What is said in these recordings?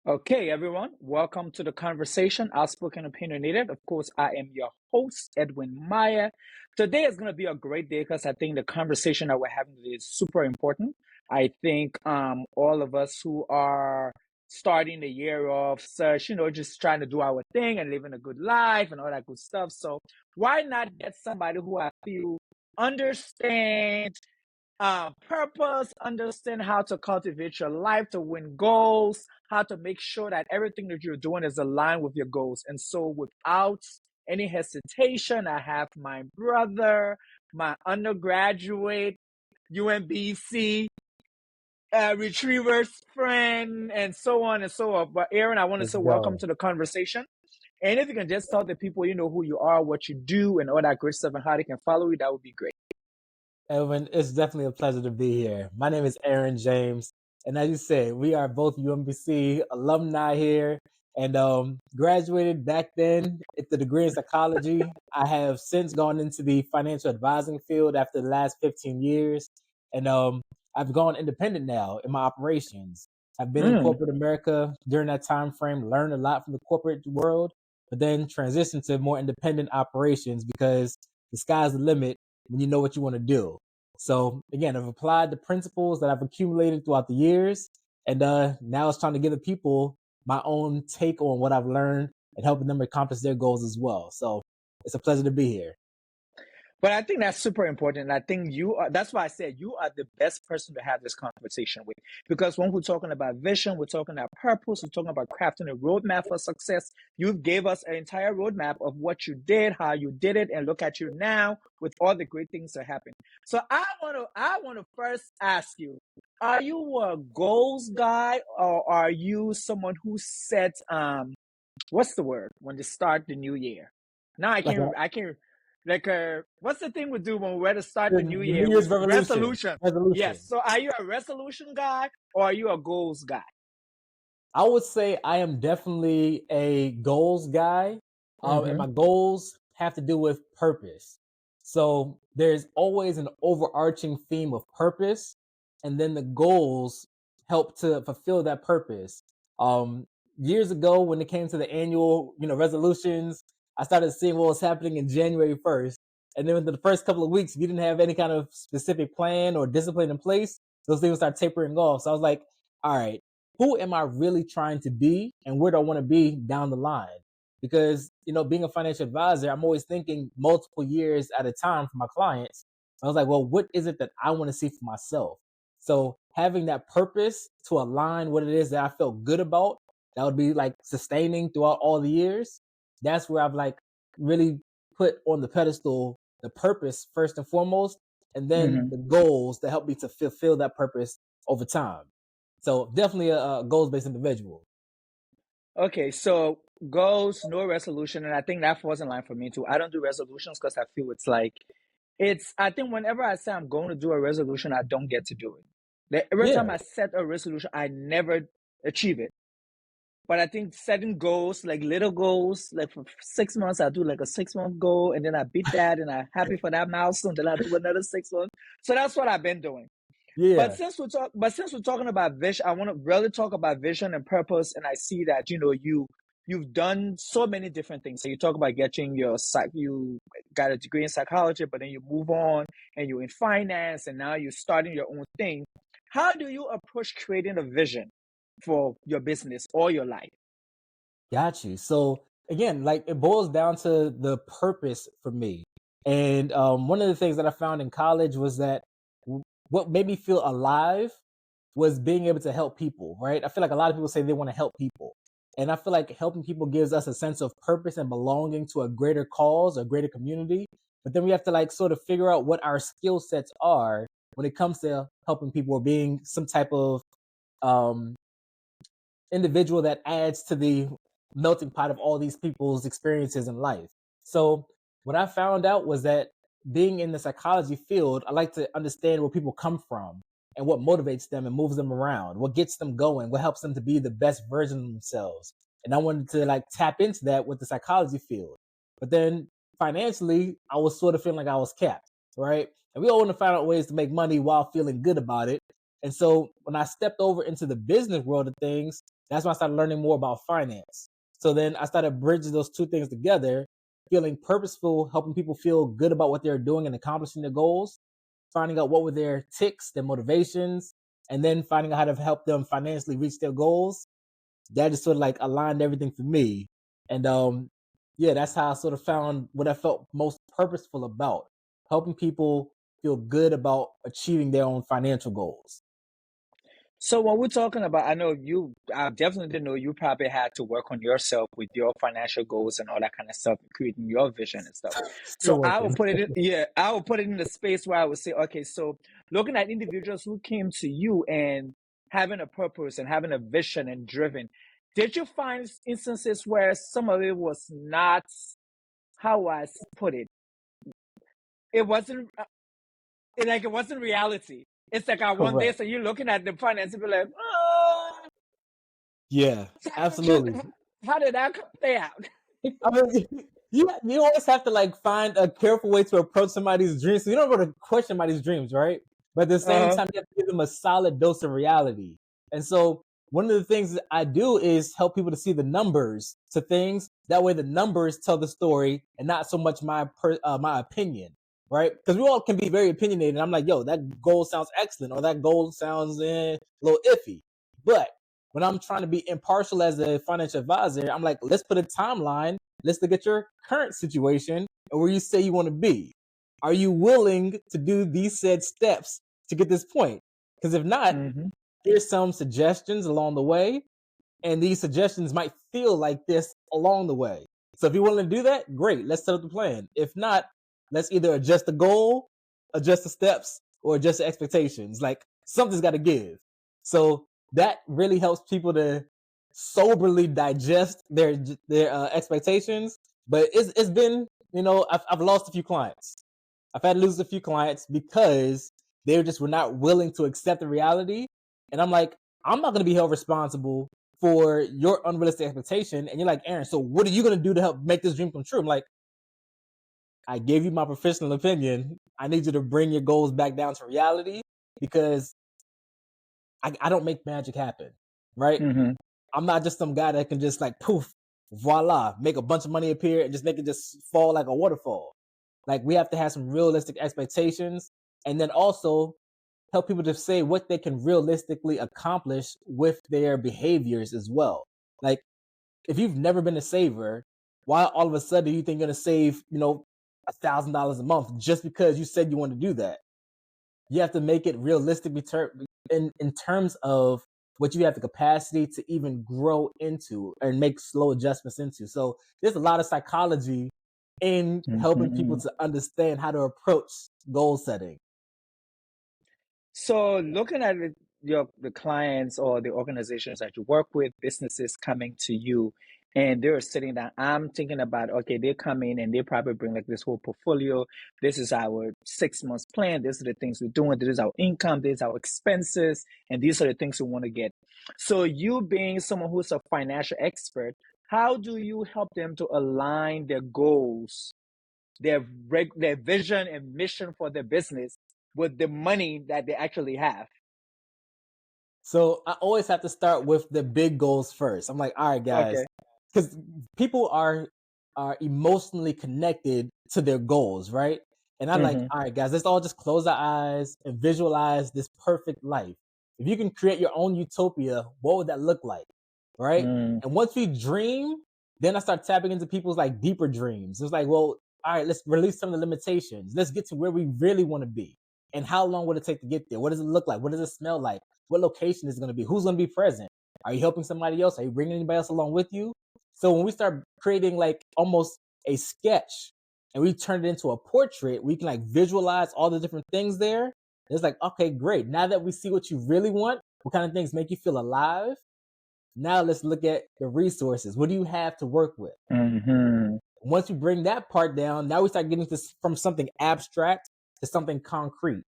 Okay, everyone, welcome to the conversation. Outspoken Opinionated. Of course, I am your host, Edwin Mayah. Today is going to be a great day because I think the conversation that we're having today is super important. I think all of us who are starting the year off, search, just trying to do our thing and living a good life and all that good stuff. So why not get somebody who I feel understands purpose, understand how to cultivate your life to win goals, how to make sure that everything that you're doing is aligned with your goals. And so, without any hesitation, I have my brother, my undergraduate UMBC retrievers friend, and so on and so on. But Aaron, I want to Let's say welcome go. to the conversation. And if you can just tell the people you know who you are, what you do, and all that great stuff, and how they can follow you, that would be great. Edwin, it's definitely a pleasure to be here. My name is Aaron James. And as you said, we are both UMBC alumni here and graduated back then with the degree in psychology. I have since gone into the financial advising field after the last 15 years. And I've gone independent now in my operations. I've been in Mm. corporate America during that time frame, learned a lot from the corporate world, but then transitioned to more independent operations because the sky's the limit when you know what you want to do. So again, I've applied the principles that I've accumulated throughout the years, and now it's time to give the people my own take on what I've learned and helping them accomplish their goals as well. So it's a pleasure to be here. But I think that's super important. I think that's why I said you are the best person to have this conversation with. Because when we're talking about vision, we're talking about purpose, we're talking about crafting a roadmap for success. You gave us an entire roadmap of what you did, how you did it, and look at you now with all the great things that happen. So I want to first ask you, are you a goals guy or are you someone who sets what's the word when they start the new year? Now I Like can I can like what's the thing we do when we're to start the new the year? New We Year's revolution. resolution. Yes. Resolution. So are you a resolution guy or are you a goals guy? I would say I am definitely a goals guy, and Mm-hmm. my goals have to do with purpose. So there's always an overarching theme of purpose, and then the goals help to fulfill that purpose. Um, Years ago, when it came to the annual, resolutions, I started seeing what was happening in January 1st, and then within the first couple of weeks, if you didn't have any kind of specific plan or discipline in place, those things start tapering off. So I was like, all right, who am I really trying to be and where do I want to be down the line? Because, being a financial advisor, I'm always thinking multiple years at a time for my clients. I was like, well, what is it that I want to see for myself? So having that purpose to align what it is that I felt good about, that would be like sustaining throughout all the years. That's where I've like really put on the pedestal the purpose first and foremost, and then Mm-hmm. the goals that help me to fulfill that purpose over time. So definitely a goals based individual. Okay, so goals, no resolution, and I think that falls in line for me too. I don't do resolutions because I feel I think whenever I say I'm going to do a resolution, I don't get to do it. Every Yeah, time I set a resolution, I never achieve it. But I think setting goals, like little goals, like for 6 months, I do like a 6 month goal, and then I beat that, and I'm happy for that milestone. Then I do another 6 months. So that's what I've been doing. But yeah, since we're talking about vision, I want to really talk about vision and purpose. And I see that you've done so many different things. So you talk about getting you got a degree in psychology, but then you move on and you're in finance, and now you're starting your own thing. How do you approach creating a vision for your business or your life? got you. So again, like it boils down to the purpose for me. And one of the things that I found in college was that what made me feel alive was being able to help people, right? I feel like a lot of people say they want to help people. And I feel like helping people gives us a sense of purpose and belonging to a greater cause, a greater community. But then we have to like sort of figure out what our skill sets are when it comes to helping people or being some type of um, individual that adds to the melting pot of all these people's experiences in life. So what I found out was that being in the psychology field, I like to understand where people come from and what motivates them and moves them around, what gets them going, what helps them to be the best version of themselves. And I wanted to like tap into that with the psychology field. But then financially, I was sort of feeling like I was capped, right? And we all want to find out ways to make money while feeling good about it. And so when I stepped over into the business world of things, That's when I started learning more about finance. So then I started bridging those two things together, feeling purposeful, helping people feel good about what they're doing and accomplishing their goals, finding out what were their ticks, their motivations, and then finding out how to help them financially reach their goals. That just sort of like aligned everything for me. And yeah, that's how I sort of found what I felt most purposeful about, helping people feel good about achieving their own financial goals. So when we're talking about, I know you, I definitely didn't know you probably had to work on yourself with your financial goals and all that kind of stuff, creating your vision and stuff. Still So I will working. put it in, yeah, I will put it in the space where I would say, okay, so looking at individuals who came to you and having a purpose and having a vision and driven, did you find instances where some of it was not, how I put it, it wasn't like it wasn't reality. It's like I want Correct. this, and you're looking at the finance and be like, oh, Yeah, absolutely. how did that play out? I mean, you always have to like find a careful way to approach somebody's dreams. So you don't want to question somebody's dreams, right? But at the same Uh-huh. time, you have to give them a solid dose of reality. And so one of the things that I do is help people to see the numbers to things. That way, the numbers tell the story, and not so much my opinion, right? Because we all can be very opinionated. And I'm like, yo, that goal sounds excellent, or that goal sounds a little iffy. But when I'm trying to be impartial as a financial advisor, I'm like, let's put a timeline. Let's look at your current situation and where you say you want to be. Are you willing to do these said steps to get this point? Because if not, Mm-hmm. here's some suggestions along the way, and these suggestions might feel like this along the way. So if you're willing to do that, great. Let's set up the plan. If not, let's either adjust the goal, adjust the steps, or adjust the expectations. Like something's got to give. So that really helps people to soberly digest their expectations. But it's been, I've lost a few clients. I've had to lose a few clients because they just were not willing to accept the reality. And I'm like, I'm not going to be held responsible for your unrealistic expectation. And you're like, Aaron, so what are you going to do to help make this dream come true? I'm like, I gave you my professional opinion. I need you to bring your goals back down to reality because I don't make magic happen, right? Mm-hmm. I'm not just some guy that can just like poof, voila, make a bunch of money appear and just make it just fall like a waterfall. Like we have to have some realistic expectations and then also help people to say what they can realistically accomplish with their behaviors as well. Like if you've never been a saver, why all of a sudden you think you're gonna save, $1,000 a month just because you said you want to do that? You have to make it realistic in terms of what you have the capacity to even grow into and make slow adjustments into. So there's a lot of psychology in helping people Mm-hmm. to understand how to approach goal setting. So looking at the clients or the organizations that you work with, businesses coming to you and they're sitting down, I'm thinking about, okay, they come in and they probably bring like this whole portfolio. This is our 6 months plan. These are the things we're doing. This is our income. These are our expenses. And these are the things we want to get. So you being someone who's a financial expert, how do you help them to align their goals, their vision and mission for their business with the money that they actually have? So I always have to start with the big goals first. I'm like, all right, guys, Okay. because people are emotionally connected to their goals, right? And I'm like, Mm-hmm. all right, guys, let's all just close our eyes and visualize this perfect life. If you can create your own utopia, what would that look like? Right? Mm, And once we dream, then I start tapping into people's like deeper dreams. It's like, well, all right, let's release some of the limitations. Let's get to where we really want to be. And how long would it take to get there? What does it look like? What does it smell like? What location is it going to be? Who's going to be present? Are you helping somebody else? Are you bringing anybody else along with you? So when we start creating like almost a sketch and we turn it into a portrait, we can like visualize all the different things there. It's like, okay, great. Now that we see what you really want, what kind of things make you feel alive? Now let's look at the resources. What do you have to work with? mhm, Once we bring that part down, now we start getting this from something abstract to something concrete.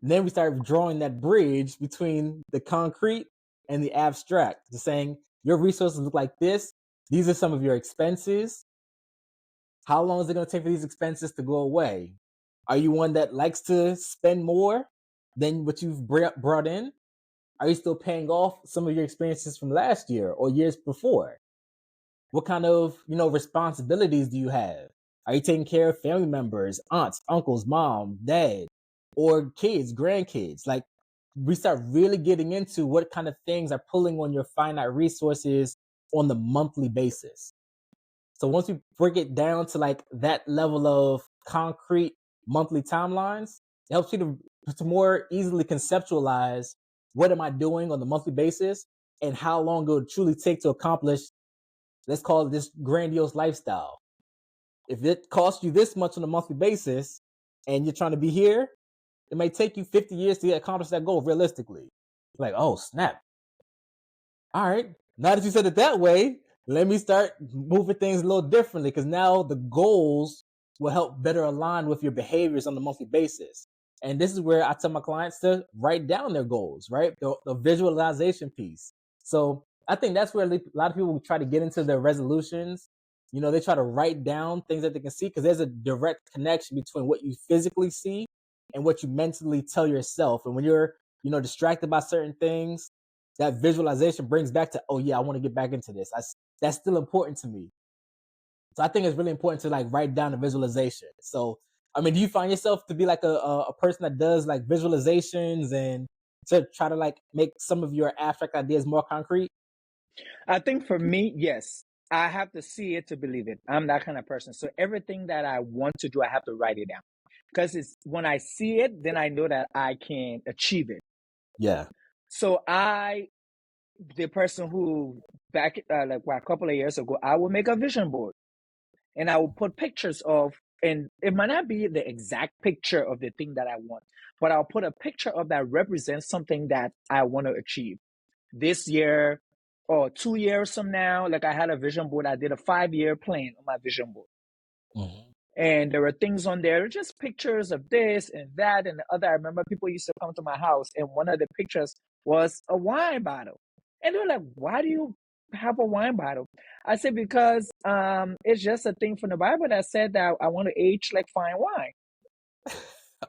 And then we start drawing that bridge between the concrete and the abstract, to saying your resources look like this. These are some of your expenses. How long is it going to take for these expenses to go away? Are you one that likes to spend more than what you've brought in? Are you still paying off some of your experiences from last year or years before? What kind of, responsibilities do you have? Are you taking care of family members, aunts, uncles, mom, dad, or kids, grandkids? Like, we start really getting into what kind of things are pulling on your finite resources on the monthly basis. So once we break it down to like that level of concrete monthly timelines, it helps you to more easily conceptualize what am I doing on the monthly basis and how long it would truly take to accomplish, let's call it, this grandiose lifestyle. If it costs you this much on a monthly basis and you're trying to be here, it may take you 50 years to accomplish that goal realistically. Like, oh, snap. All right. Now that you said it that way, let me start moving things a little differently because now the goals will help better align with your behaviors on the monthly basis. And this is where I tell my clients to write down their goals, right? The visualization piece. So I think that's where a lot of people try to get into their resolutions. They try to write down things that they can see because there's a direct connection between what you physically see and what you mentally tell yourself. And when you're, distracted by certain things, that visualization brings back to, oh yeah, I want to get back into this. That's still important to me. So I think it's really important to like write down the visualization. So I mean, do you find yourself to be like a person that does like visualizations and to try to like make some of your abstract ideas more concrete? I think for me, yes, I have to see it to believe it. I'm that kind of person. So everything that I want to do, I have to write it down because it's when I see it, then I know that I can achieve it. Yeah. So the person who back a couple of years ago, I will make a vision board and I will put pictures of, and it might not be the exact picture of the thing that I want, but I'll put a picture of that represents something that I want to achieve this year or 2 years from now. Like I had a vision board, I did a 5-year plan on my vision board. Mhm. And there were things on there, just pictures of this and that and the other. I remember people used to come to my house, and one of the pictures was a wine bottle. And they were like, "Why do you have a wine bottle?" I said, "Because it's just a thing from the Bible that said that I want to age like fine wine."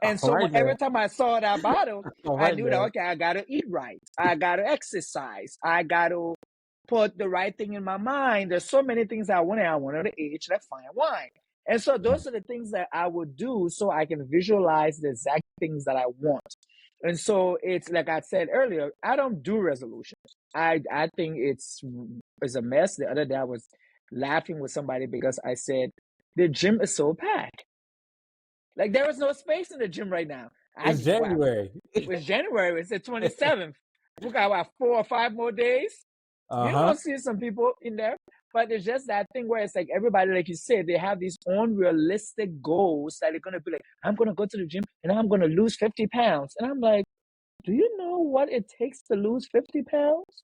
And All so right now. every time I saw that bottle, All I right knew that, now. okay, I got to eat right. I got to exercise. I got to put the right thing in my mind. There's so many things I wanted. I wanted to age like fine wine. And so those are the things that I would do so I can visualize the exact things that I want. And so it's like I said earlier, I don't do resolutions. I think it's a mess. The other day I was laughing with somebody because I said the gym is so packed. Like there is no space in the gym right now. It's Wow, January. it's January. It's the 27th. We got what 4 or 5 more days. You're Uh-huh. gonna see some people in there, but it's just that thing where it's like everybody, like you said, they have these unrealistic goals that are gonna be like, I'm gonna go to the gym and I'm gonna lose 50 pounds. And I'm like, do you know what it takes to lose 50 pounds?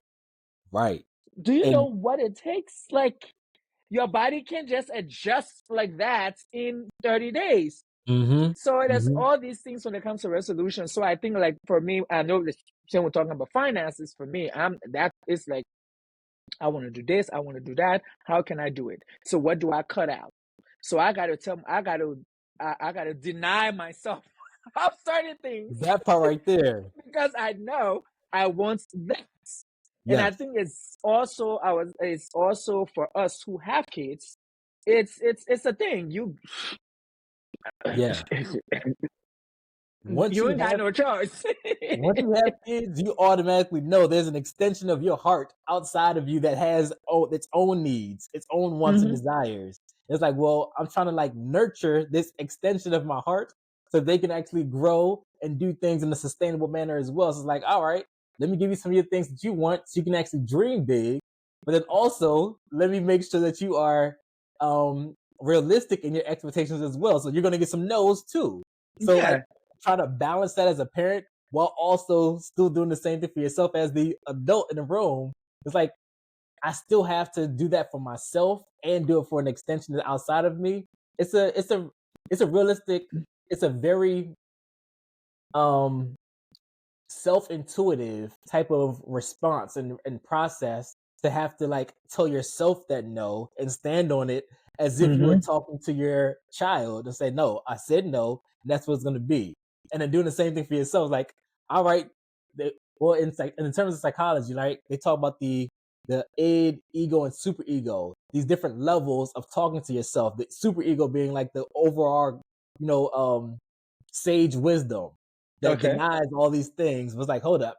Right. Do you know And what it takes? Like your body can just adjust like that in 30 days. mhm. So there's Mhm. all these things when it comes to resolution. So I think like for me, I know the same we're talking about finances. For me, that is like I want to do this, I want to do that. How can I do it? So what do I cut out? So I gotta deny myself of certain things That part right there. because I know I want that. And I Yes. think it's also for us who have kids, it's a thing. Yeah. Once You you ain't got have no choice. Once you have kids, you automatically know there's an extension of your heart outside of you that has its own needs, its own wants and Hmm. desires. It's like, well, I'm trying to like nurture this extension of my heart so they can actually grow and do things in a sustainable manner as well. So it's like, all right, let me give you some of your things that you want so you can actually dream big. But then also let me make sure that you are realistic in your expectations as well. So you're gonna get some no's too. So like Yeah, try to balance that as a parent while also still doing the same thing for yourself as the adult in the room. It's like I still have to do that for myself and do it for an extension that's outside of me. It's a realistic, it's a very um self-intuitive type of response and process to have to like tell yourself that no and stand on it as if you were hmm, talking to your child and say, no, I said no, and that's what it's gonna be. And then doing the same thing for yourself, like, all right, Well, in terms of psychology, right? They talk about the id, ego, and super ego. These different levels of talking to yourself. The super ego being like the overall, you know, sage wisdom that Okay. denies all these things. Was like, hold up,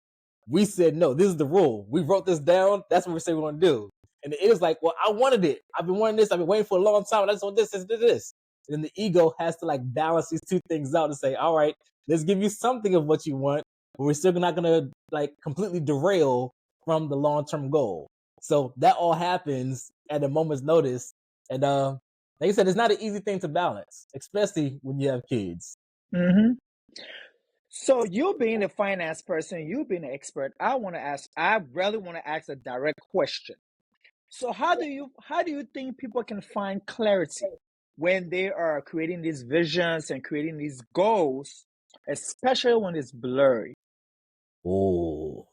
we said no. This is the rule. We wrote this down. That's what we say we're going to do. And it is like, well, I wanted it. I've been wanting this. I've been waiting for a long time. I just want this. And then the ego has to like balance these two things out and say, all right, let's give you something of what you want, but we're still not going to like completely derail from the long-term goal. So that all happens at a moment's notice. And like I said, it's not an easy thing to balance, especially when you have kids. Mm-hmm. So you being a finance person, you being an expert, I really want to ask a direct question. So how do you think people can find clarity when they are creating these visions and creating these goals, especially when it's blurry? Oh,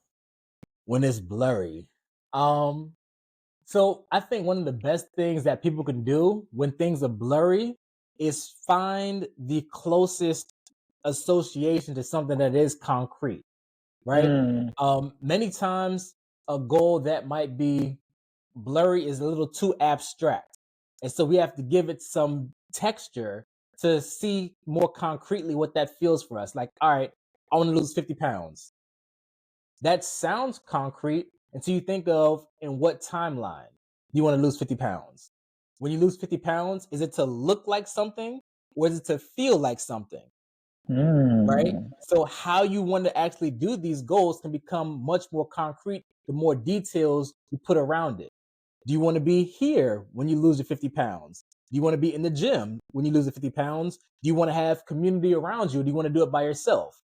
when it's blurry. Um, so I think one of the best things that people can do when things are blurry is find the closest association to something that is concrete, right? Mm, Many times a goal that might be blurry is a little too abstract. And so we have to give it some texture to see more concretely what that feels for us. Like, all right, I want to lose 50 pounds. That sounds concrete until you think of in what timeline do you want to lose 50 pounds. When you lose 50 pounds, is it to look like something or is it to feel like something? Right? mm, So, how you want to actually do these goals can become much more concrete the more details you put around it. Do you want to be here when you lose your 50 pounds? Do you want to be in the gym when you lose the 50 pounds? Do you want to have community around you? Or do you want to do it by yourself?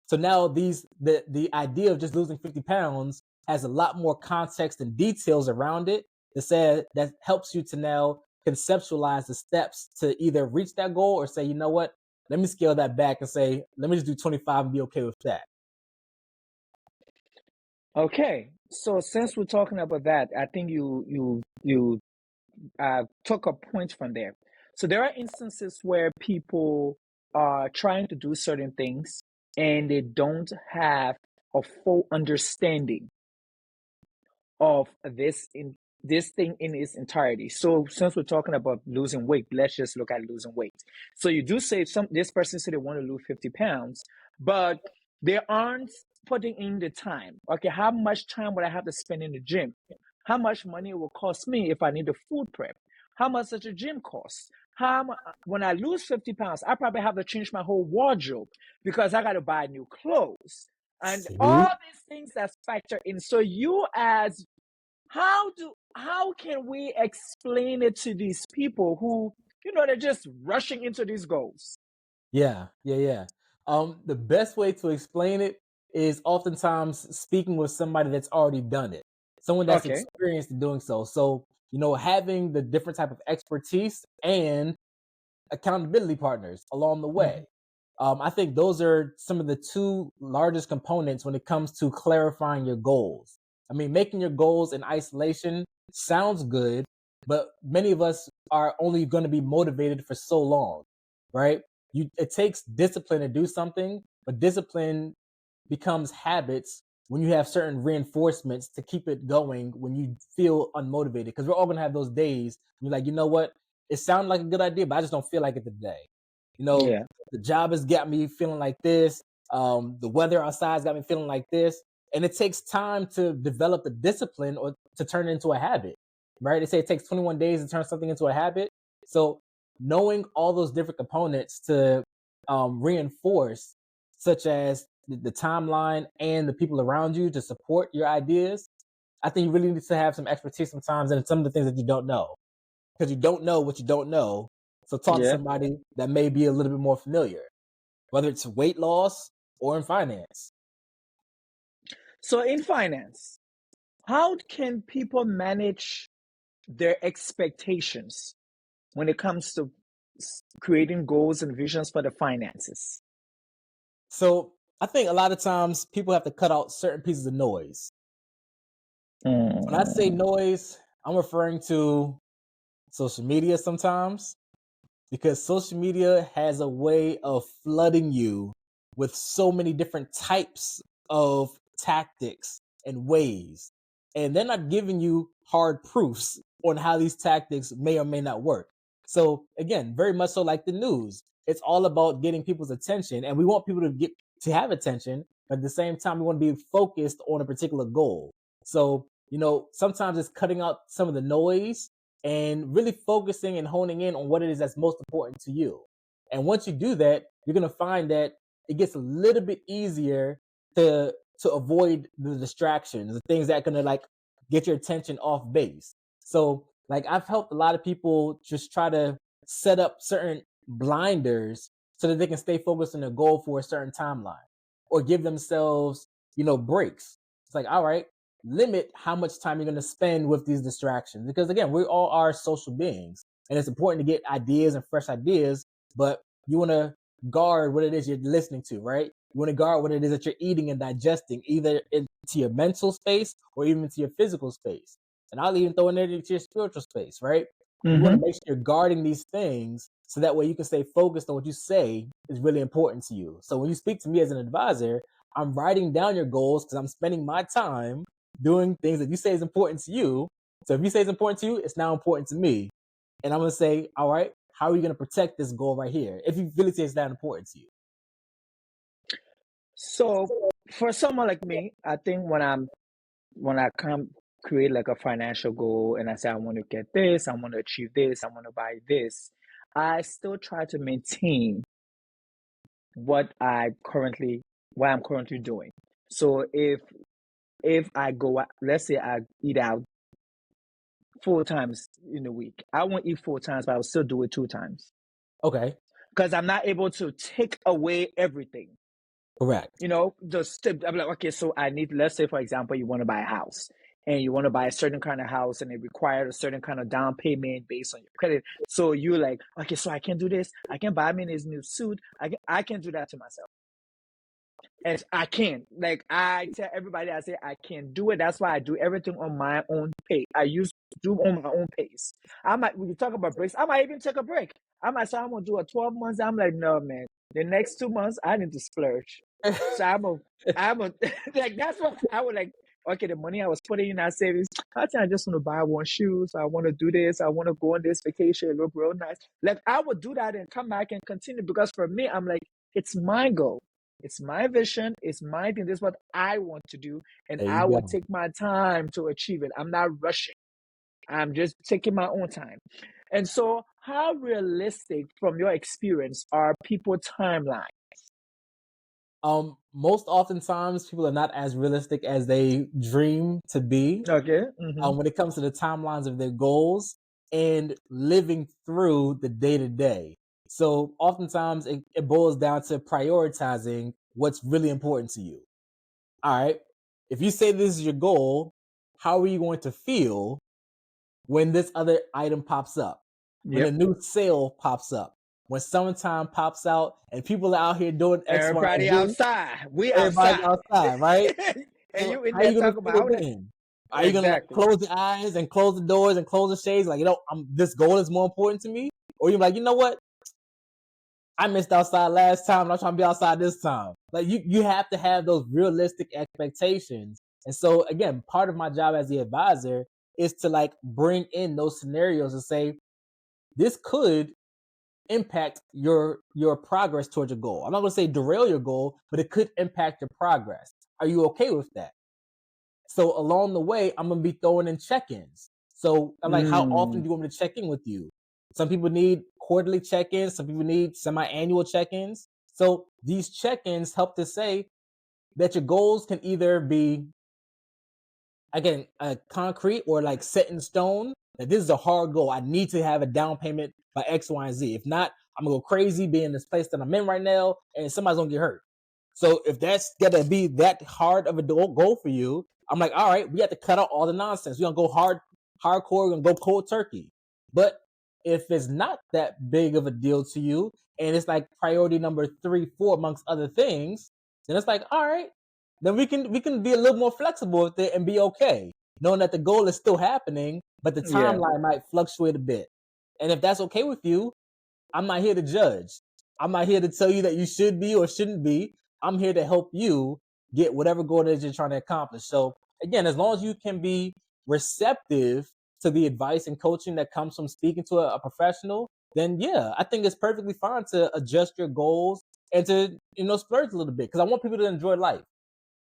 So now the idea of just losing 50 pounds has a lot more context and details around it that said that helps you to now conceptualize the steps to either reach that goal or say, you know what, let me scale that back and say, let me just do 25 and be okay with that. okay. So since we're talking about that, I think you took a point from there. So there are instances where people are trying to do certain things and they don't have a full understanding of this thing in its entirety. So since we're talking about losing weight, let's just look at losing weight. So you do say this person said they want to lose 50 pounds, but they aren't putting in the time. Okay, how much time would I have to spend in the gym? How much money it will cost me if I need a food prep? How much does a gym cost? When I lose 50 pounds, I probably have to change my whole wardrobe because I got to buy new clothes and all See? these things that factor in. So you as how can we explain it to these people who they're just rushing into these goals? Yeah. The best way to explain it is oftentimes speaking with somebody that's already done it, someone that's Okay. experienced in doing so. So, having the different type of expertise and accountability partners along the way. Hmm. I think those are some of the two largest components when it comes to clarifying your goals. I mean, making your goals in isolation sounds good, but many of us are only going to be motivated for so long, right? It takes discipline to do something, but discipline becomes habits when you have certain reinforcements to keep it going when you feel unmotivated. Because we're all gonna have those days when you're like, you know what? It sounded like a good idea, but I just don't feel like it today. You know, Yeah. the job has got me feeling like this. The weather outside's got me feeling like this. And it takes time to develop the discipline or to turn it into a habit. Right? They say it takes 21 days to turn something into a habit. So knowing all those different components to reinforce, such as the timeline and the people around you to support your ideas, I think you really need to have some expertise sometimes in some of the things that you don't know because you don't know what you don't know. So talk to Yeah. somebody that may be a little bit more familiar, whether it's weight loss or in finance. So in finance, how can people manage their expectations when it comes to creating goals and visions for the finances? So I think a lot of times people have to cut out certain pieces of noise. When I say Mm, noise, I'm referring to social media sometimes because social media has a way of flooding you with so many different types of tactics and ways, and they're not giving you hard proofs on how these tactics may or may not work. So again, very much so like the news, it's all about getting people's attention, and we want people to have attention, but at the same time, we want to be focused on a particular goal. So sometimes it's cutting out some of the noise and really focusing and honing in on what it is that's most important to you. And once you do that, you're gonna find that it gets a little bit easier to avoid the distractions, the things that are gonna like get your attention off base. So like I've helped a lot of people just try to set up certain blinders so that they can stay focused on their goal for a certain timeline, or give themselves, breaks. It's like, all right, limit how much time you're going to spend with these distractions, because again, we all are social beings, and it's important to get ideas and fresh ideas, but you want to guard what it is you're listening to, right? You want to guard what it is that you're eating and digesting, either into your mental space or even into your physical space. And I'll even throw in there into your spiritual space, right? You want to Mm-hmm. make sure you're guarding these things so that way you can stay focused on what you say is really important to you. So when you speak to me as an advisor, I'm writing down your goals because I'm spending my time doing things that you say is important to you. So if you say it's important to you, it's now important to me. And I'm going to say, all right, how are you going to protect this goal right here? If you really say it's that important to you. So for someone like me, I think when I come create like a financial goal and I say I want to get this, I want to achieve this, I want to buy this, I still try to maintain what what I'm currently doing. So if I go out, let's say I eat out 4 times in a week, I won't eat 4 times, but I'll still do it 2 times Okay. because I'm not able to take away everything. Correct. Just I'm like, okay, so I need, let's say, for example, you want to buy a house and you want to buy a certain kind of house and it requires a certain kind of down payment based on your credit. So you like, okay, so I can do this. I can buy me this new suit. I can do that to myself. And I can. Like I tell everybody, I say I can do it. That's why I do everything on my own pace. I used to do on my own pace. When you talk about breaks, I might even take a break. I might say I'm gonna do a 12 months. I'm like, no man. The next 2 months I need to splurge. So I'm a like that's what I would like. Okay, the money I was putting in that savings, I think I just want to buy one shoes. I want to do this. I want to go on this vacation. It look real nice. Like I would do that and come back and continue because for me, I'm like, it's my goal. It's my vision. It's my thing. This is what I want to do. And There you I will go. take my time to achieve it. I'm not rushing. I'm just taking my own time. And so, how realistic, from your experience, are people timeline? Most oftentimes people are not as realistic as they dream to be, Okay. Mm-hmm. when it comes to the timelines of their goals and living through the day to day. So oftentimes it boils down to prioritizing what's really important to you. All right. If you say this is your goal, how are you going to feel when this other item pops up? When a Yep. new sale pops up? When summertime pops out and people are out here doing X, Y, and Everybody Z, outside. We everybody's outside. outside, right? And And you in how are there you gonna talking about feel how that. then? Are you gonna like Exactly. close the eyes and close the doors and close the shades? Like, this goal is more important to me? Or you're like, you know what? I missed outside last time and I'm trying to be outside this time. Like you have to have those realistic expectations. And so again, part of my job as the advisor is to like bring in those scenarios and say, this could impact your progress towards your goal. I'm not gonna say derail your goal, but it could impact your progress. Are you okay with that? So along the way, I'm gonna be throwing in check-ins. So I'm like, how often Mm, do you want me to check in with you? Some people need quarterly check-ins, some people need semi-annual check-ins. So these check-ins help to say that your goals can either be, again, concrete or like set in stone. That this is a hard goal. I need to have a down payment by X, Y, and Z. If not, I'm gonna go crazy being in this place that I'm in right now, and somebody's gonna get hurt. So if that's gonna be that hard of a goal for you, I'm like, all right, we have to cut out all the nonsense. We're gonna go hardcore. We're gonna go cold turkey. But if it's not that big of a deal to you, and it's like priority number 3, 4 amongst other things, then it's like, all right, then we can be a little more flexible with it and be okay, knowing that the goal is still happening, but the yeah. timeline might fluctuate a bit. And if that's okay with you, I'm not here to judge. I'm not here to tell you that you should be or shouldn't be. I'm here to help you get whatever goal it is you're trying to accomplish. So again, as long as you can be receptive to the advice and coaching that comes from speaking to a professional, then yeah, I think it's perfectly fine to adjust your goals and to, splurge a little bit, because I want people to enjoy life,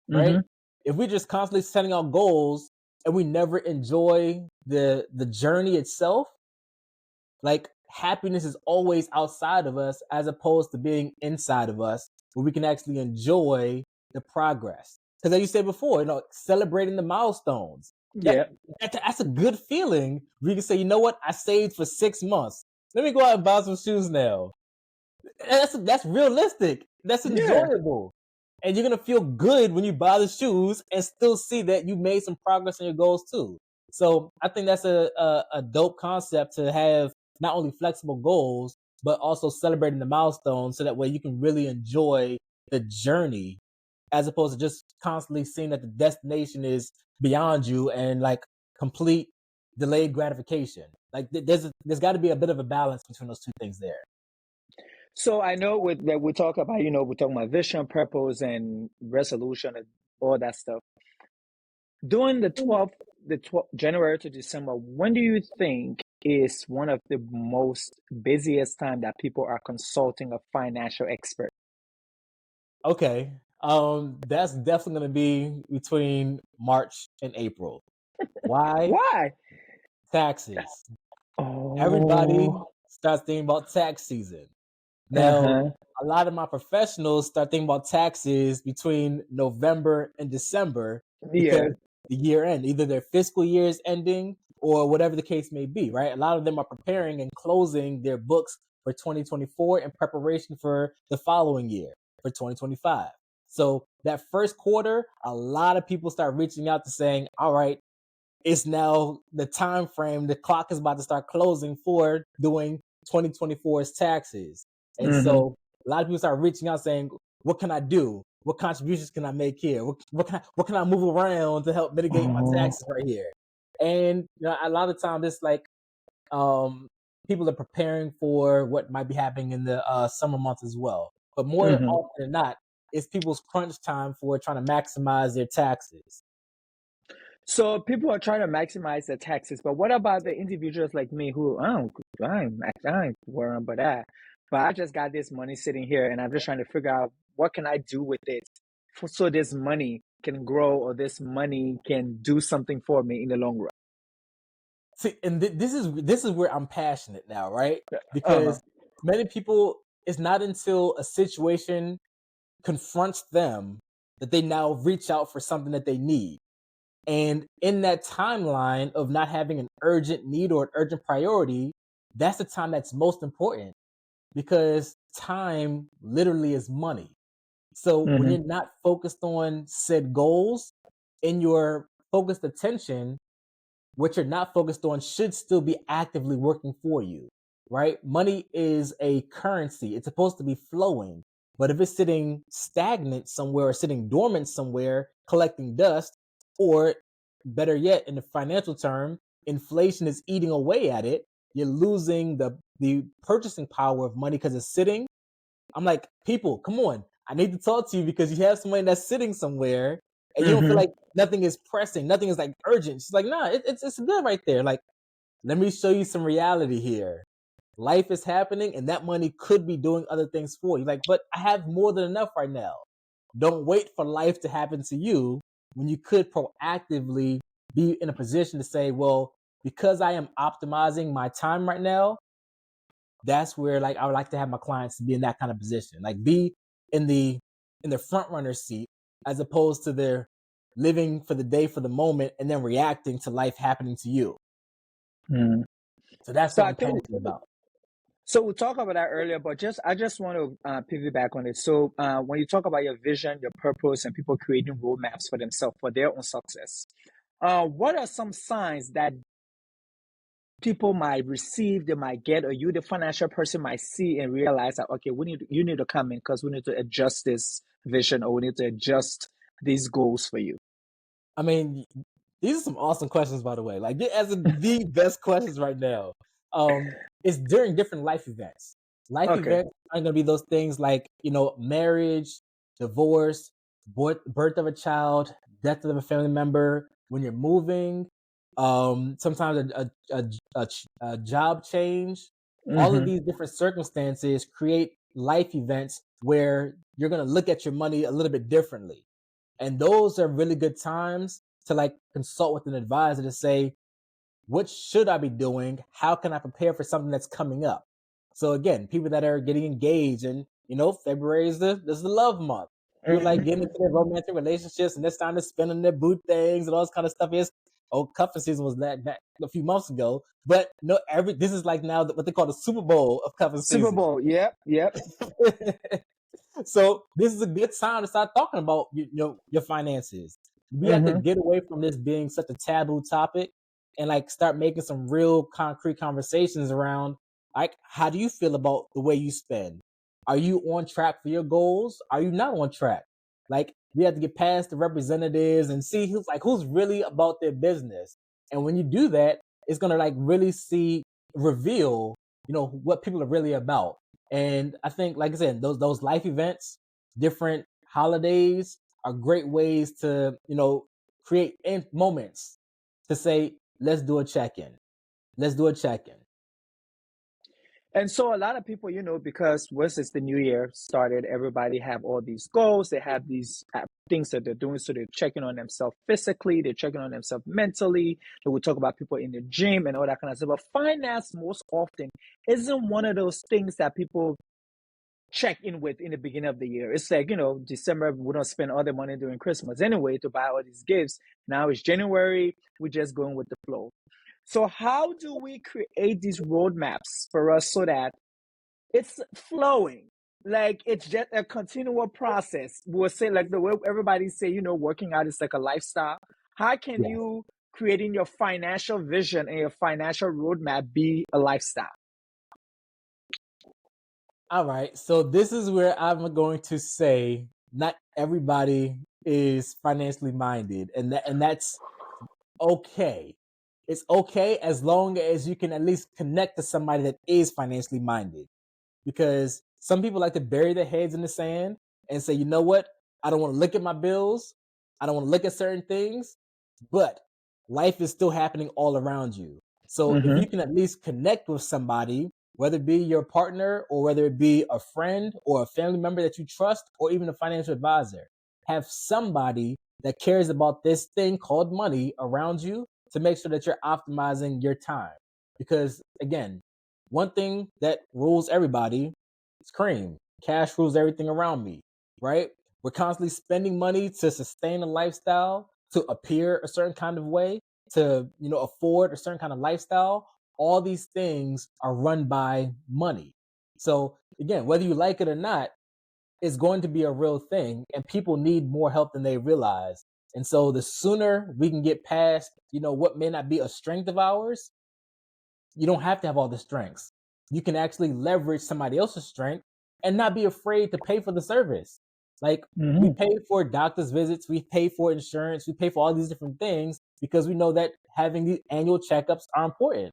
right? Mm-hmm. If we're just constantly setting out goals and we never enjoy the journey itself, like happiness is always outside of us as opposed to being inside of us, where we can actually enjoy the progress. Because as you said before, celebrating the milestones. That, Yeah. that's a good feeling. We can say, you know what, I saved for 6 months. Let me go out and buy some shoes now. That's realistic. That's Yeah. enjoyable. And you're gonna feel good when you buy the shoes and still see that you made some progress in your goals too. So I think that's a dope concept to have, not only flexible goals, but also celebrating the milestones, so that way you can really enjoy the journey, as opposed to just constantly seeing that the destination is beyond you and like complete delayed gratification. Like there's got to be a bit of a balance between those two things there. So I know with that we talk about, we're talking about vision, purpose, and resolution and all that stuff. During the 12th January to December, when do you think is one of the most busiest time that people are consulting a financial expert? Okay. That's definitely going to be between March and April. Why? Why? Taxes. Everybody Oh, starts thinking about tax season. Now, uh-huh. a lot of my professionals start thinking about taxes between November and December, Yeah. because the year end, either their fiscal year is ending or whatever the case may be, right? A lot of them are preparing and closing their books for 2024 in preparation for the following year, for 2025. So that first quarter, a lot of people start reaching out to saying, all right, it's now the time frame, the clock is about to start closing for doing 2024's taxes. And Mm-hmm. so a lot of people start reaching out saying, what can I do? What contributions can I make here? What can I move around to help mitigate my Oh. taxes right here? And a lot of times it's like, um, people are preparing for what might be happening in the summer months as well. But more Mm-hmm. often than not, it's people's crunch time for trying to maximize their taxes. So people are trying to maximize their taxes, but what about the individuals like me who I ain't worrying about that. But I just got this money sitting here and I'm just trying to figure out what can I do with it so this money can grow or this money can do something for me in the long run. See, and this is where I'm passionate now, right? Uh-huh. Because many people, it's not until a situation confronts them that they now reach out for something that they need. And in that timeline of not having an urgent need or an urgent priority, that's the time that's most important, because time literally is money. So when Mm-hmm. you're not focused on said goals, in your focused attention, what you're not focused on should still be actively working for you, right? Money is a currency. It's supposed to be flowing. But if it's sitting stagnant somewhere or sitting dormant somewhere, collecting dust, or better yet, in the financial term, inflation is eating away at it, you're losing the purchasing power of money because it's sitting. I'm like, people, come on. I need to talk to you because you have somebody that's sitting somewhere and you don't feel Mm-hmm. like nothing is pressing, nothing is like urgent. She's like, nah, it's good right there. Like, let me show you some reality here. Life is happening and that money could be doing other things for you. Like, but I have more than enough right now. Don't wait for life to happen to you when you could proactively be in a position to say, well, because I am optimizing my time right now, that's where like I would like to have my clients be in that kind of position, like be in the front runner seat, as opposed to their living for the day, for the moment, and then reacting to life happening to you. Mm. So that's So what I I'm think passionate about. so we talked about that earlier, but just I just want to pivot back on it. So when you talk about your vision, your purpose, and people creating roadmaps for themselves for their own success, what are some signs that people might receive, they might get, or you, the financial person, might see and realize that okay, you need to come in because we need to adjust this vision or we need to adjust these goals for you. I mean, these are some awesome questions, by the way. Like, as the best questions right now. It's during different life events. Life Okay. events are going to be those things like, marriage, divorce, birth of a child, death of a family member, when you're moving, sometimes a job change. All of Mm-hmm. these different circumstances create life events where you're going to look at your money a little bit differently. And those are really good times to like consult with an advisor to say, what should I be doing? How can I prepare for something that's coming up? So again, people that are getting engaged, and February is the love month. People like getting into their romantic relationships, and it's time to spend on their boot things and all this kind of stuff. Is cuffing season was that back a few months ago, but no, this is like now what they call the Super Bowl of cuffing Super season. Bowl. Yep. Yep. So this is a good time to start talking about your finances. We have to Mm-hmm. get away from this being such a taboo topic and like start making some real concrete conversations around like how do you feel about the way you spend? Are you on track for your goals? Are you not on track? Like we have to get past the representatives and see who's really about their business. And when you do that, it's gonna like really reveal what people are really about. And I think, like I said, those life events, different holidays are great ways to, create moments to say, let's do a check-in. Let's do a check-in. And so a lot of people, because once it's the new year started, everybody have all these goals. They have these things that they're doing. So they're checking on themselves physically. They're checking on themselves mentally. They will talk about people in the gym and all that kind of stuff. But finance most often isn't one of those things that people check in with in the beginning of the year. It's like, December, we don't spend all the money during Christmas anyway to buy all these gifts. Now it's January. We're just going with the flow. So how do we create these roadmaps for us so that it's flowing? Like it's just a continual process. We'll say like the way everybody say, working out is like a lifestyle. How can Yes. you creating your financial vision and your financial roadmap be a lifestyle? All right. So this is where I'm going to say not everybody is financially minded, and that's okay. It's okay as long as you can at least connect to somebody that is financially minded. Because some people like to bury their heads in the sand and say, you know what? I don't want to look at my bills. I don't want to look at certain things, but life is still happening all around you. So if Mm-hmm. you can at least connect with somebody, whether it be your partner or whether it be a friend or a family member that you trust or even a financial advisor, have somebody that cares about this thing called money around you to make sure that you're optimizing your time. Because again, one thing that rules everybody is cream. Cash rules everything around me, right? We're constantly spending money to sustain a lifestyle, to appear a certain kind of way, to afford a certain kind of lifestyle. All these things are run by money. So again, whether you like it or not, it's going to be a real thing, and people need more help than they realize. And so the sooner we can get past, what may not be a strength of ours, you don't have to have all the strengths. You can actually leverage somebody else's strength and not be afraid to pay for the service. Like we Mm-hmm. pay for doctor's visits, we pay for insurance, we pay for all these different things because we know that having these annual checkups are important.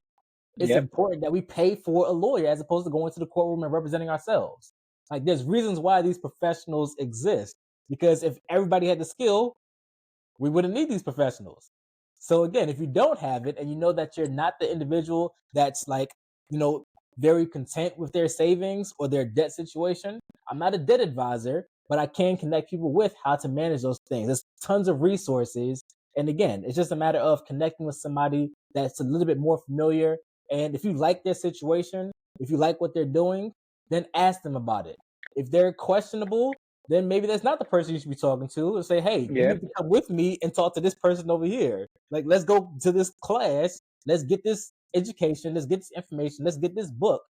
It's Yep. important that we pay for a lawyer as opposed to going to the courtroom and representing ourselves. Like there's reasons why these professionals exist because if everybody had the skill, we wouldn't need these professionals. So again, if you don't have it and you know that you're not the individual that's like, you know, very content with their savings or their debt situation, I'm not a debt advisor, but I can connect people with how to manage those things. There's tons of resources. And again, it's just a matter of connecting with somebody that's a little bit more familiar. And if you like their situation, if you like what they're doing, then ask them about it. If they're questionable, then maybe that's not the person you should be talking to and say, hey, you need Yep. to come with me and talk to this person over here. Like, let's go to this class. Let's get this education. Let's get this information. Let's get this book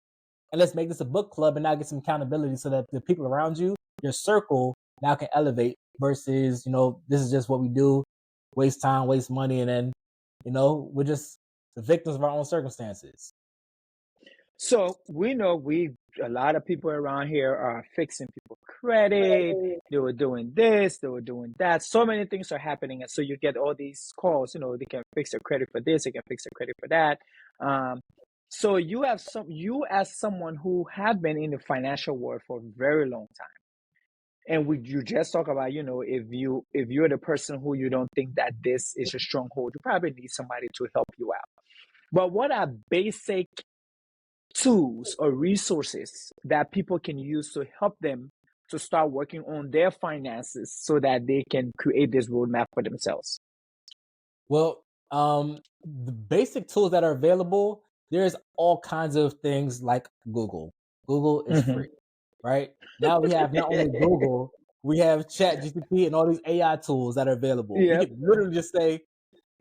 and let's make this a book club and now get some accountability so that the people around you, your circle, now can elevate versus, this is just what we do, waste time, waste money. And then, we're just the victims of our own circumstances. So we know a lot of people around here are fixing people credit. They were doing this, they were doing that. So many things are happening, and so you get all these calls. They can fix their credit for this, they can fix their credit for that. Um, so you as someone who have been in the financial world for a very long time. And you just talk about, if you're the person who you don't think that this is a stronghold, you probably need somebody to help you out. But what are basic tools or resources that people can use to help them to start working on their finances so that they can create this roadmap for themselves? Well, the basic tools that are available, there's all kinds of things like Google. Google is Hmm. free, right? Now we have not only Google, we have Chat GTP and all these AI tools that are available. You Yep. can literally just say,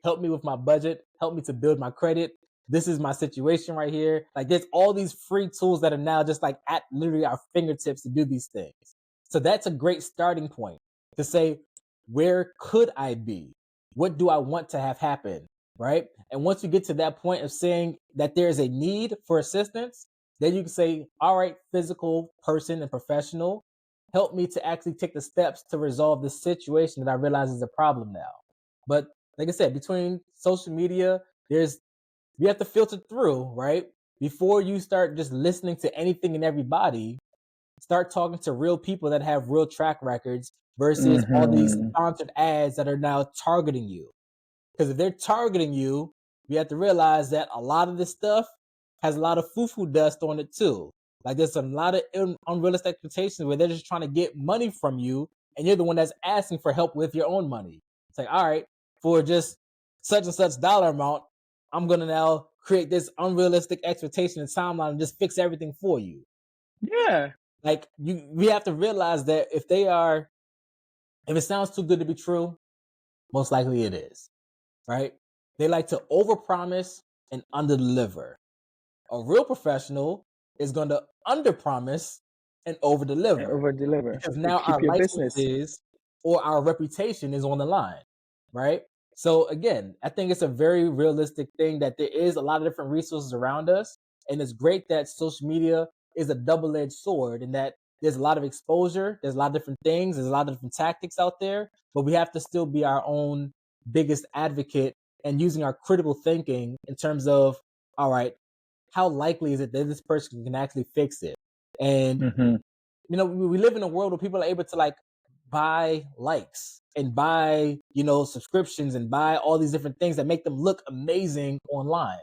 help me with my budget, help me to build my credit. This is my situation right here. Like there's all these free tools that are now just like at literally our fingertips to do these things. So that's a great starting point to say, where could I be? What do I want to have happen? Right. And once you get to that point of saying that there's a need for assistance, then you can say, all right, physical person and professional, help me to actually take the steps to resolve this situation that I realize is a problem now. But like I said, between social media, there's you have to filter through, right? Before you start just listening to anything and everybody, start talking to real people that have real track records versus all these Hmm. sponsored ads that are now targeting you. Because if they're targeting you, you have to realize that a lot of this stuff has a lot of foo-foo dust on it too. Like there's a lot of unrealistic expectations where they're just trying to get money from you, and you're the one that's asking for help with your own money. It's like, all right, for just such and such dollar amount, I'm gonna now create this unrealistic expectation and timeline and just fix everything for you. Yeah. Like we have to realize that if it sounds too good to be true, most likely it is, right? They like to overpromise and underdeliver. A real professional is going to underpromise and And overdeliver over deliver because to now keep our your business. licenses or our reputation is on the line, right? So again, I think it's a very realistic thing that there is a lot of different resources around us, and it's great that social media is a double-edged sword in that there's a lot of exposure, there's a lot of different things, there's a lot of different tactics out there, but we have to still be our own biggest advocate and using our critical thinking in terms of, all right, how likely is it that this person can actually fix it? And Hmm. we live in a world where people are able to like buy likes and buy, subscriptions and buy all these different things that make them look amazing online.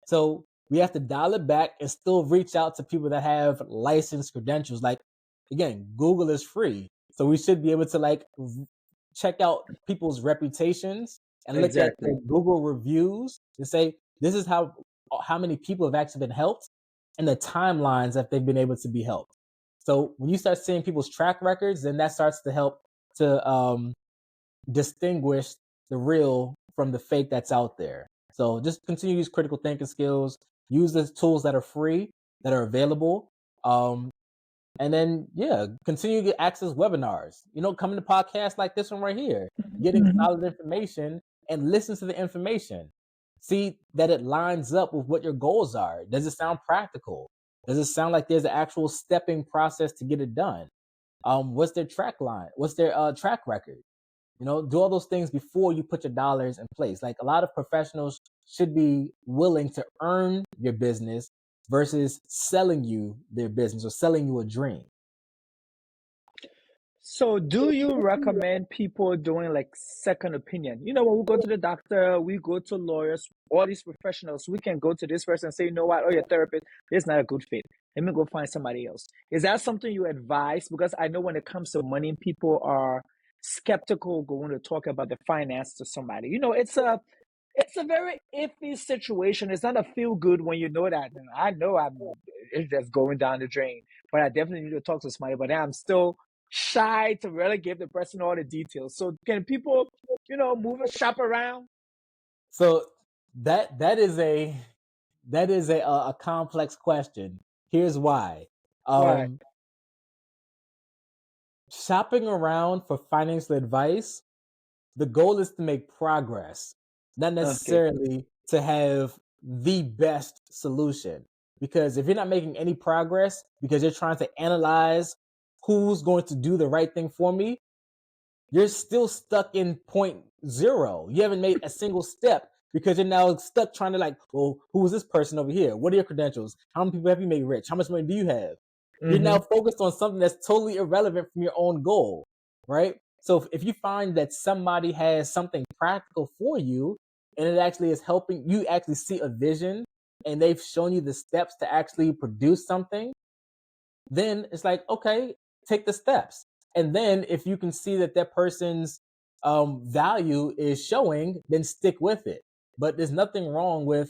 So we have to dial it back and still reach out to people that have licensed credentials. Like again, Google is free. So we should be able to like check out people's reputations and look at Exactly. their Google reviews and say, this is how many people have actually been helped and the timelines that they've been able to be helped. So when you start seeing people's track records, then that starts to help to distinguish the real from the fake that's out there. So just continue to use critical thinking skills, use the tools that are free, that are available. And then, yeah, continue to access webinars, come to podcasts like this one right here, getting Hmm. solid information and listen to the information. See that it lines up with what your goals are. Does it sound practical? Does it sound like there's an actual stepping process to get it done? What's their track line? What's their track record? Do all those things before you put your dollars in place. Like a lot of professionals should be willing to earn your business versus selling you their business or selling you a dream. So, do you recommend people doing like second opinion? When we go to the doctor, we go to lawyers, all these professionals, we can go to this person and say, you know what, oh, your therapist, this is not a good fit. Let me go find somebody else. Is that something you advise? Because I know when it comes to money, people are skeptical going to talk about the finance to somebody. It's a very iffy situation. It's not a feel good when you know that. And I know it's just going down the drain, but I definitely need to talk to somebody. But I'm still shy to really give the person all the details. So can people, move a shop around? So that is a complex question. Here's why. Right. Um, Shopping around for financial advice, the goal is to make progress, not Okay. necessarily to have the best solution. Because if you're not making any progress because you're trying to analyze who's going to do the right thing for me, you're still stuck in point zero. You haven't made a single step because you're now stuck trying to like, well, who is this person over here? What are your credentials? How many people have you made rich? How much money do you have? You're now Mm-hmm. focused on something that's totally irrelevant from your own goal, right? So if you find that somebody has something practical for you and it actually is helping you actually see a vision and they've shown you the steps to actually produce something, then it's like, okay, take the steps. And then if you can see that that person's value is showing, then stick with it. But there's nothing wrong with,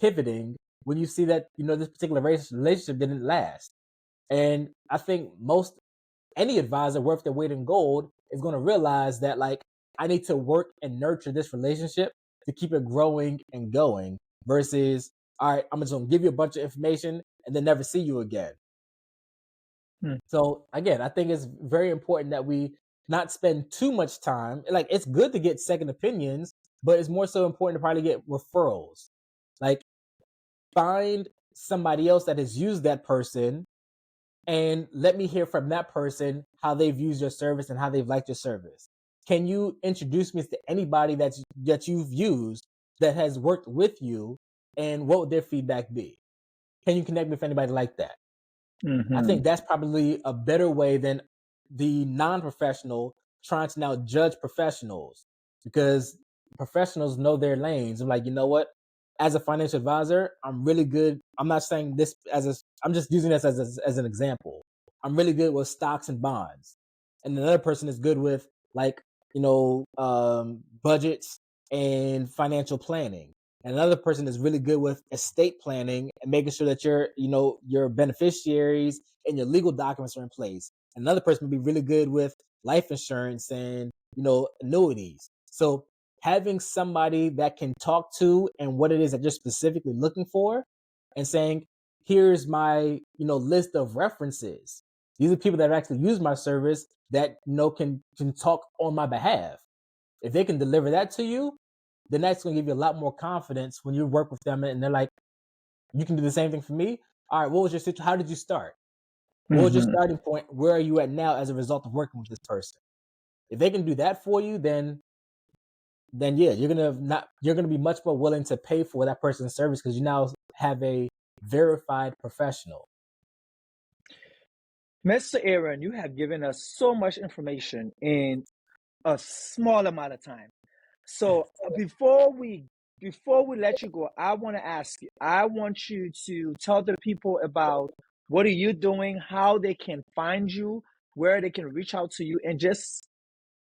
pivoting when you see that, this particular relationship didn't last. And I think most any advisor worth their weight in gold is going to realize that, like, I need to work and nurture this relationship to keep it growing and going versus, all right, I'm just going to give you a bunch of information and then never see you again. Mm. So again, I think it's very important that we not spend too much time. Like, it's good to get second opinions, but it's more so important to probably get referrals. Like, find somebody else that has used that person and let me hear from that person how they've used your service and how they've liked your service. Can you introduce me to anybody that you've used that has worked with you, and what would their feedback be? Can you connect me with anybody like that? I Mm-hmm. think that's probably a better way than the non-professional trying to now judge professionals, because professionals know their lanes. I'm like, you know what? As a financial advisor, I'm really good. I'm not saying this as a, I'm just using this as an example. I'm really good with stocks and bonds. And another person is good with, like, budgets and financial planning. And another person is really good with estate planning and making sure that your beneficiaries and your legal documents are in place. Another person would be really good with life insurance and, annuities. So having somebody that can talk to and what it is that you're specifically looking for, and saying, here's my, list of references. These are people that have actually used my service that, can talk on my behalf. If they can deliver that to you, then that's going to give you a lot more confidence when you work with them and they're like, you can do the same thing for me. All right, what was your situation? How did you start? What was your Mm-hmm. starting point? Where are you at now as a result of working with this person? If they can do that for you, then yeah, you're gonna be much more willing to pay for that person's service because you now have a verified professional. Mr. Aaron, you have given us so much information in a small amount of time. So before we let you go, I want to ask you. I want you to tell the people about what are you doing, how they can find you, where they can reach out to you, and just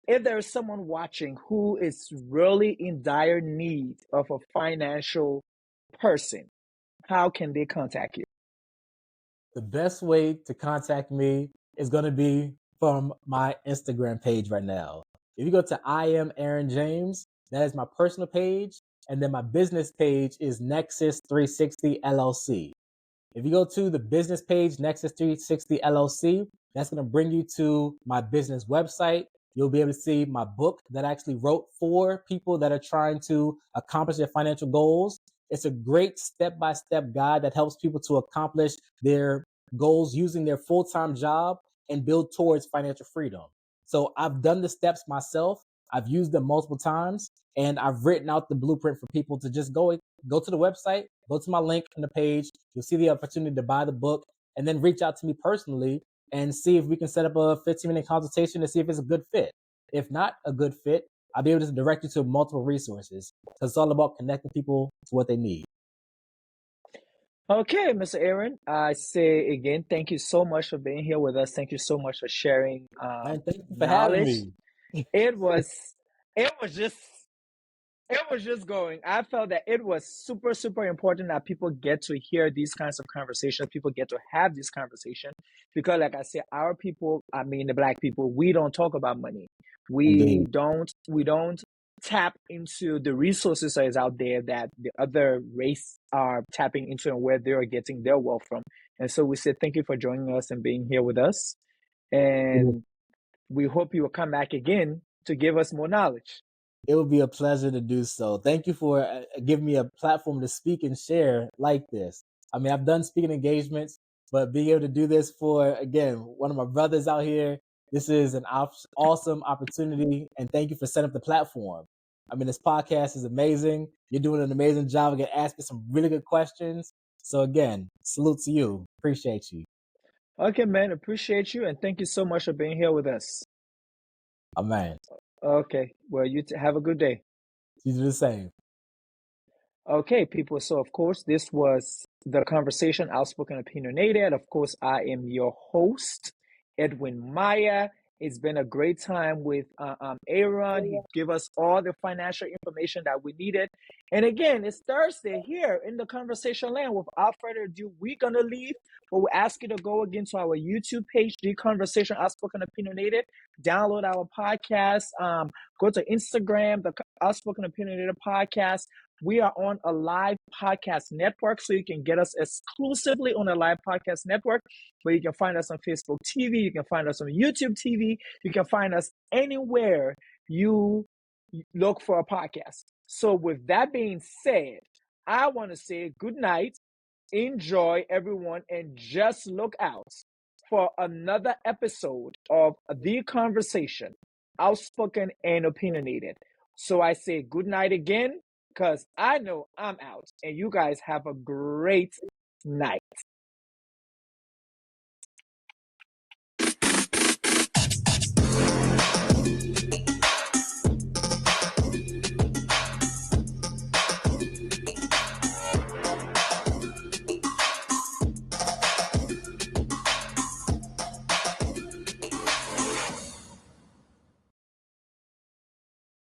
if there is someone watching who is really in dire need of a financial person, how can they contact you? The best way to contact me is going to be from my Instagram page right now. If you go to I am Aaron James, that is my personal page. And then my business page is Nexus 360 LLC. If you go to the business page, Nexus 360 LLC, that's going to bring you to my business website. You'll be able to see my book that I actually wrote for people that are trying to accomplish their financial goals. It's a great step by step guide that helps people to accomplish their goals using their full time job and build towards financial freedom. So I've done the steps myself, I've used them multiple times, and I've written out the blueprint for people to just go to the website, go to my link in the page. You'll see the opportunity to buy the book and then reach out to me personally and see if we can set up a 15-minute consultation to see if it's a good fit. If not a good fit, I'll be able to direct you to multiple resources because it's all about connecting people to what they need. Okay, Mr. Aaron, I say again, thank you so much for being here with us. Thank you so much for sharing Man, thank you for having knowledge. me. It was, it was just it was just going. I felt that it was super, super important that people get to hear these kinds of conversations. People get to have this conversation because, like I said, our people, I mean, the Black people, we don't talk about money. We Indeed. don't, we don't tap into the resources that is out there that the other race are tapping into and where they are getting their wealth from. And so we said, thank you for joining us and being here with us. And we hope you will come back again to give us more knowledge. It would be a pleasure to do so. Thank you for giving me a platform to speak and share like this. I mean, I've done speaking engagements, but being able to do this for, again, one of my brothers out here, this is an awesome opportunity. And thank you for setting up the platform. I mean, this podcast is amazing. You're doing an amazing job of getting asked me some really good questions. So again, salute to you. Appreciate you. Okay, man, appreciate you and thank you so much for being here with us. Amen. Okay, well, have a good day. You do the same. Okay, people. So, of course, this was the conversation, Outspoken Opinionated. Of course, I am your host, Edwin Mayah. It's been a great time with Aaron. He gave us all the financial information that we needed. And again, it's Thursday here in the conversation land. Without further ado, we're going to leave, but we ask you to go again to our YouTube page, The Conversation, Outspoken Opinionated. Download our podcast. Go to Instagram, the Outspoken Opinionated podcast. We are on a live podcast network, so you can get us exclusively on a live podcast network, but you can find us on Facebook TV, you can find us on YouTube TV, you can find us anywhere you look for a podcast. So with that being said, I want to say good night, enjoy everyone, and just look out for another episode of The Conversation, Outspoken and Opinionated. So I say good night again because I know I'm out, and you guys have a great night.